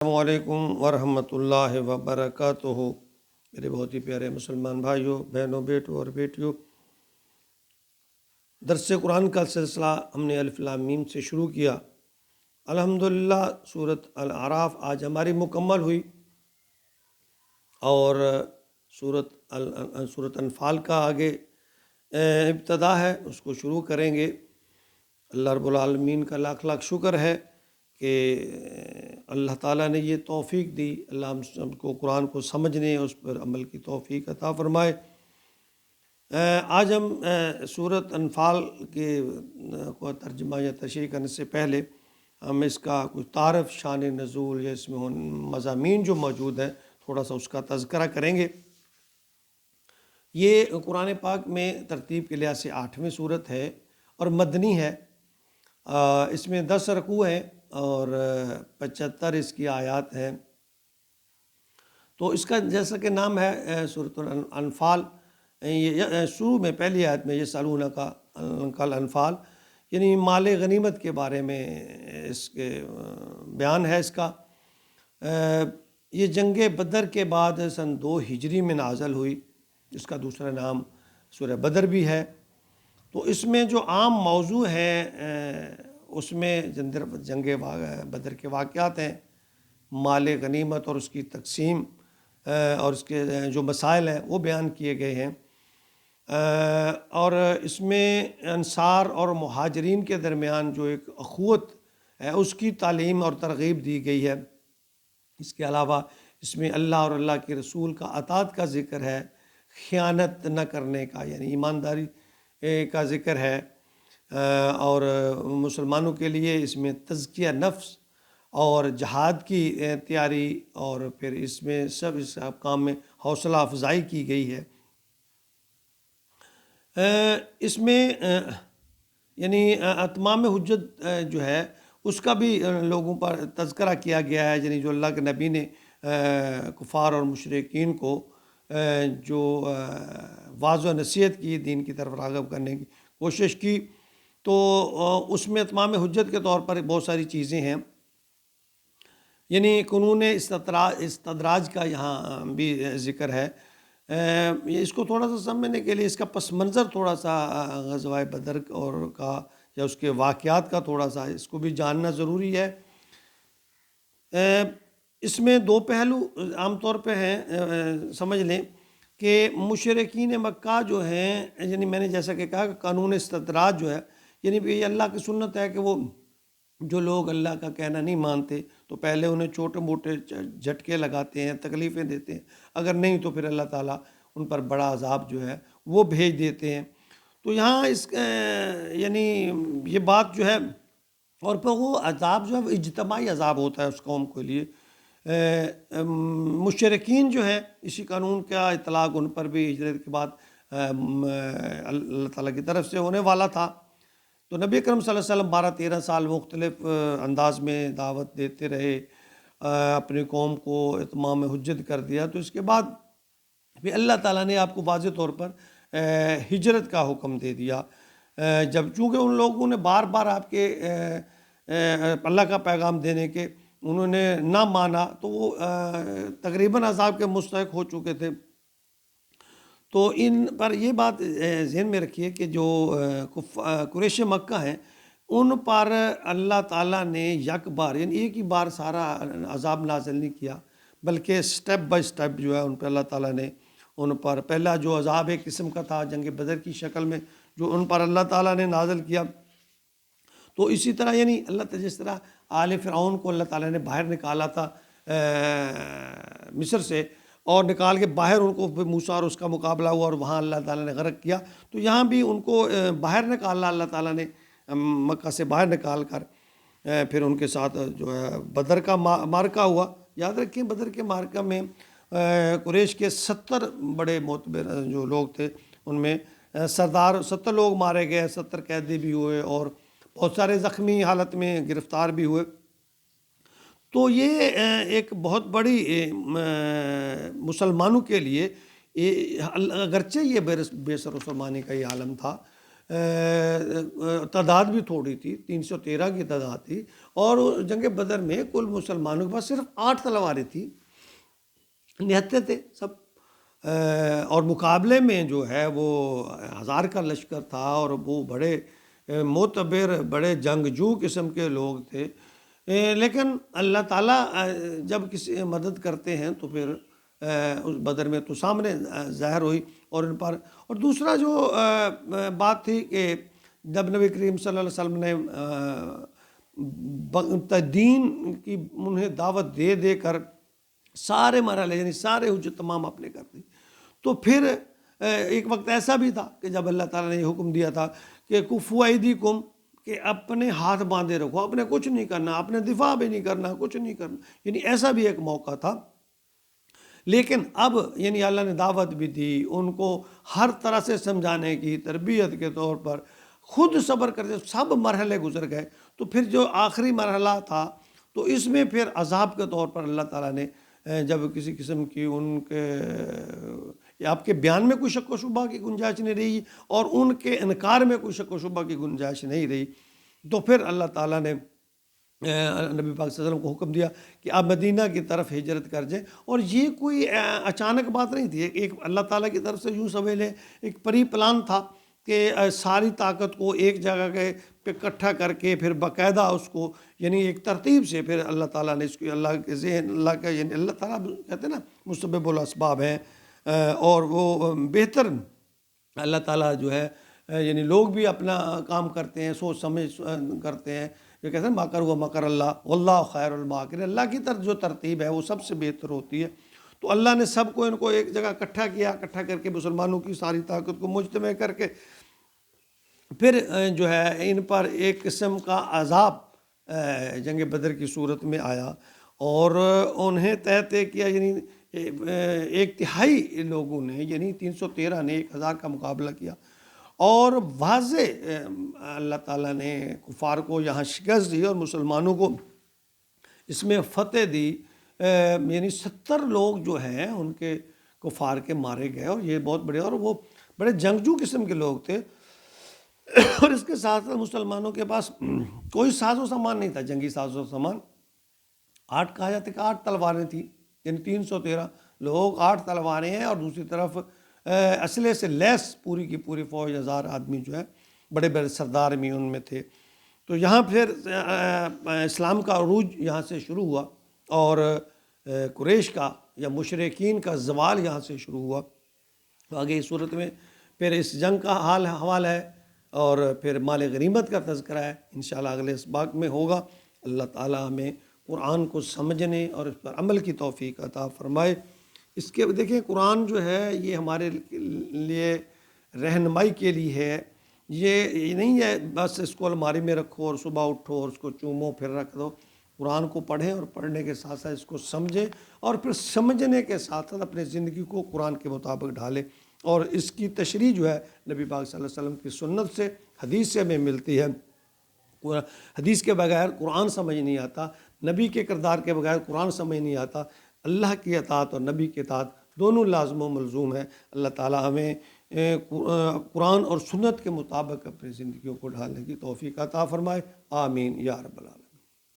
السلام علیکم ورحمۃ اللہ وبرکاتہ۔ میرے بہت ہی پیارے مسلمان بھائیوں، بہنوں، بیٹوں اور بیٹیوں، درس قرآن کا سلسلہ ہم نے الف لام میم سے شروع کیا۔ الحمدللہ سورۃ الاعراف آج ہماری مکمل ہوئی اور سورۃ انفال کا آگے ابتدا ہے، اس کو شروع کریں گے۔ اللہ رب العالمین کا لاکھ لاکھ شکر ہے کہ اللہ تعالیٰ نے یہ توفیق دی، اللہ ہم سب کو قرآن کو سمجھنے، اس پر عمل کی توفیق عطا فرمائے۔ آج ہم سورۃ انفال کے کو ترجمہ یا تشریح کرنے سے پہلے ہم اس کا کچھ تعارف، شان نزول یا اس میں مضامین جو موجود ہیں، تھوڑا سا اس کا تذکرہ کریں گے۔ یہ قرآن پاک میں ترتیب کے لحاظ سے 8ویں سورت ہے اور مدنی ہے۔ اس میں 10 رکوع ہیں اور 75 اس کی آیات ہیں۔ تو اس کا جیسا کہ نام ہے سورۃ الانفال، شروع میں پہلی آیت میں یسألونک عن الانفال، یعنی مال غنیمت کے بارے میں اس کے بیان ہے۔ اس کا یہ جنگ بدر کے بعد سن 2 ہجری میں نازل ہوئی، اس کا دوسرا نام سورہ بدر بھی ہے۔ تو اس میں جو عام موضوع ہیں اس میں جنگ بدر کے واقعات ہیں، مال غنیمت اور اس کی تقسیم اور اس کے جو مسائل ہیں وہ بیان کیے گئے ہیں۔ اور اس میں انصار اور مہاجرین کے درمیان جو ایک اخوت ہے اس کی تعلیم اور ترغیب دی گئی ہے۔ اس کے علاوہ اس میں اللہ اور اللہ کے رسول کا اطاعت کا ذکر ہے، خیانت نہ کرنے کا یعنی ایمانداری کا ذکر ہے، اور مسلمانوں کے لیے اس میں تزکیہ نفس اور جہاد کی تیاری، اور پھر اس میں سب اس کام میں حوصلہ افزائی کی گئی ہے۔ اس میں یعنی اتمام حجت جو ہے اس کا بھی لوگوں پر تذکرہ کیا گیا ہے، یعنی جو اللہ کے نبی نے کفار اور مشرکین کو جو واعظ و نصیحت کی، دین کی طرف راغب کرنے کی کوشش کی، تو اس میں اتمام حجت کے طور پر بہت ساری چیزیں ہیں، یعنی قانون استدراج کا یہاں بھی ذکر ہے۔ اس کو تھوڑا سا سمجھنے کے لیے اس کا پس منظر تھوڑا سا غزوہ بدر اور کا یا اس کے واقعات کا تھوڑا سا اس کو بھی جاننا ضروری ہے۔ اس میں 2 پہلو عام طور پہ ہیں، سمجھ لیں کہ مشرکین مکہ جو ہیں، یعنی میں نے جیسا کہ کہا کہ قانون استدراج جو ہے، یعنی یہ اللہ کی سنت ہے کہ وہ جو لوگ اللہ کا کہنا نہیں مانتے تو پہلے انہیں چھوٹے موٹے جھٹکے لگاتے ہیں، تکلیفیں دیتے ہیں، اگر نہیں تو پھر اللہ تعالیٰ ان پر بڑا عذاب جو ہے وہ بھیج دیتے ہیں۔ تو یہاں یعنی یہ بات جو ہے، اور پھر وہ عذاب جو ہے وہ اجتماعی عذاب ہوتا ہے اس قوم کے لیے۔ مشرکین جو ہیں اسی قانون کا اطلاق ان پر بھی ہجرت کے بعد اللہ تعالیٰ کی طرف سے ہونے والا تھا۔ تو نبی اکرم صلی اللہ علیہ وسلم 12-13 سال مختلف انداز میں دعوت دیتے رہے، اپنی قوم کو اتمام حجت کر دیا۔ تو اس کے بعد پھر اللہ تعالیٰ نے آپ کو واضح طور پر ہجرت کا حکم دے دیا۔ جب چونکہ ان لوگوں نے بار بار آپ کے اللہ کا پیغام دینے کے انہوں نے نہ مانا، تو وہ تقریباً عذاب کے مستحق ہو چکے تھے۔ تو ان پر یہ بات ذہن میں رکھیے کہ جو قریش مکہ ہیں ان پر اللہ تعالیٰ نے یک بار یعنی ایک ہی بار سارا عذاب نازل نہیں کیا، بلکہ سٹیپ بائی سٹیپ جو ہے ان پہ اللہ تعالیٰ نے ان پر پہلا جو عذاب ایک قسم کا تھا جنگ بدر کی شکل میں جو ان پر اللہ تعالیٰ نے نازل کیا، تو اسی طرح یعنی اللہ تعالیٰ جس طرح آل فرعون کو اللہ تعالیٰ نے باہر نکالا تھا مصر سے، اور نکال کے باہر ان کو موسیٰ اور اس کا مقابلہ ہوا اور وہاں اللہ تعالیٰ نے غرق کیا، تو یہاں بھی ان کو باہر نکالا اللہ تعالیٰ نے، مکہ سے باہر نکال کر پھر ان کے ساتھ جو ہے بدر کا معرکہ ہوا۔ یاد رکھیں بدر کے معرکہ میں قریش کے 70 بڑے معتبر جو لوگ تھے، ان میں 70 لوگ مارے گئے، 70 قیدی بھی ہوئے اور بہت سارے زخمی حالت میں گرفتار بھی ہوئے۔ تو یہ ایک بہت بڑی مسلمانوں کے لیے، اگرچہ یہ بے سر و سامانی کا یہ عالم تھا، تعداد بھی تھوڑی تھی، 313 کی تعداد تھی، اور جنگ بدر میں کل مسلمانوں کے پاس صرف 8 تلواریں تھیں، نہتے تھے سب، اور مقابلے میں جو ہے وہ 1000 کا لشکر تھا، اور وہ بڑے معتبر، بڑے جنگجو قسم کے لوگ تھے، لیکن اللہ تعالیٰ جب کسی مدد کرتے ہیں تو پھر اس بدر میں تو سامنے ظاہر ہوئی، اور ان پر، اور دوسرا جو بات تھی کہ جب نبی کریم صلی اللہ علیہ وسلم نے دین کی انہیں دعوت دے دے کر سارے مرحلے، یعنی سارے حجت تمام اپنے کر دی، تو پھر ایک وقت ایسا بھی تھا کہ جب اللہ تعالیٰ نے یہ حکم دیا تھا کہ کفوا ایدیکم، کہ اپنے ہاتھ باندھے رکھو، اپنے کچھ نہیں کرنا، اپنے دفاع بھی نہیں کرنا، کچھ نہیں کرنا، یعنی ایسا بھی ایک موقع تھا۔ لیکن اب یعنی اللہ نے دعوت بھی دی ان کو، ہر طرح سے سمجھانے کی، تربیت کے طور پر، خود صبر کرتے، سب مرحلے گزر گئے، تو پھر جو آخری مرحلہ تھا تو اس میں پھر عذاب کے طور پر اللہ تعالیٰ نے جب کسی قسم کی ان کے آپ کے بیان میں کوئی شک و شبہ کی گنجائش نہیں رہی، اور ان کے انکار میں کوئی شک و شبہ کی گنجائش نہیں رہی، تو پھر اللہ تعالیٰ نے نبی پاک صلی اللہ علیہ وسلم کو حکم دیا کہ آپ مدینہ کی طرف ہجرت کر جائیں، اور یہ کوئی اچانک بات نہیں تھی، ایک اللہ تعالیٰ کی طرف سے یوں سمجھیں ایک پری پلان تھا کہ ساری طاقت کو ایک جگہ پہ اکٹھا کر کے پھر باقاعدہ اس کو، یعنی ایک ترتیب سے پھر اللہ تعالیٰ نے اس کو، اللہ کے ذہن، اللہ کا، یعنی اللہ تعالیٰ کہتے ہیں نا مسبب الاسباب ہیں، اور وہ بہتر اللہ تعالیٰ جو ہے، یعنی لوگ بھی اپنا کام کرتے ہیں، سوچ سمجھ کرتے ہیں، یہ کہتے ہیں مکر و مکر اللہ واللہ خیر الماکرین، اللہ کی طرف جو ترتیب ہے وہ سب سے بہتر ہوتی ہے۔ تو اللہ نے سب کو، ان کو ایک جگہ اکٹھا کیا، اکٹھا کر کے مسلمانوں کی ساری طاقت کو مجتمع کر کے پھر جو ہے ان پر ایک قسم کا عذاب جنگ بدر کی صورت میں آیا، اور انہیں تحت کیا، یعنی ایک تہائی لوگوں نے، یعنی 313 نے 1000 کا مقابلہ کیا، اور واضح اللہ تعالیٰ نے کفار کو یہاں شکست دی اور مسلمانوں کو اس میں فتح دی، یعنی 70 لوگ جو ہیں ان کے کفار کے مارے گئے، اور یہ بہت بڑے، اور وہ بڑے جنگجو قسم کے لوگ تھے، اور اس کے ساتھ مسلمانوں کے پاس کوئی ساز و سامان نہیں تھا، جنگی ساز و سامان، 8 کہا جاتا ہے کہ 8 تلواریں تھیں، یعنی 313 لوگ، 8 تلواریں ہیں، اور دوسری طرف اسلحے سے لیس پوری کی پوری فوج، 1000 آدمی جو ہے، بڑے بڑے سردار بھی ان میں تھے۔ تو یہاں پھر اسلام کا عروج یہاں سے شروع ہوا، اور قریش کا یا مشرکین کا زوال یہاں سے شروع ہوا۔ تو آگے اس صورت میں پھر اس جنگ کا حوال ہے، اور پھر مال غنیمت کا تذکرہ ہے، انشاءاللہ اگلے اسباق میں ہوگا۔ اللہ تعالیٰ ہمیں قرآن کو سمجھنے اور اس پر عمل کی توفیق عطا فرمائے۔ اس کے دیکھیں قرآن جو ہے یہ ہمارے لیے رہنمائی کے لیے ہے، یہ نہیں ہے بس اس کو الماری میں رکھو اور صبح اٹھو اور اس کو چومو پھر رکھ دو۔ قرآن کو پڑھیں، اور پڑھنے کے ساتھ ساتھ اس کو سمجھیں، اور پھر سمجھنے کے ساتھ ساتھ اپنے زندگی کو قرآن کے مطابق ڈھالیں، اور اس کی تشریح جو ہے نبی پاک صلی اللہ علیہ وسلم کی سنت سے، حدیث سے ہمیں ملتی ہے۔ حدیث کے بغیر قرآن سمجھ نہیں آتا، نبی کے کردار کے بغیر قرآن سمجھ نہیں آتا۔ اللہ کی اطاعت اور نبی کی اطاعت دونوں لازم و ملزوم ہے۔ اللہ تعالیٰ ہمیں قرآن اور سنت کے مطابق اپنی زندگیوں کو ڈھالنے کی توفیق عطا فرمائے، آمین یا رب العالمین۔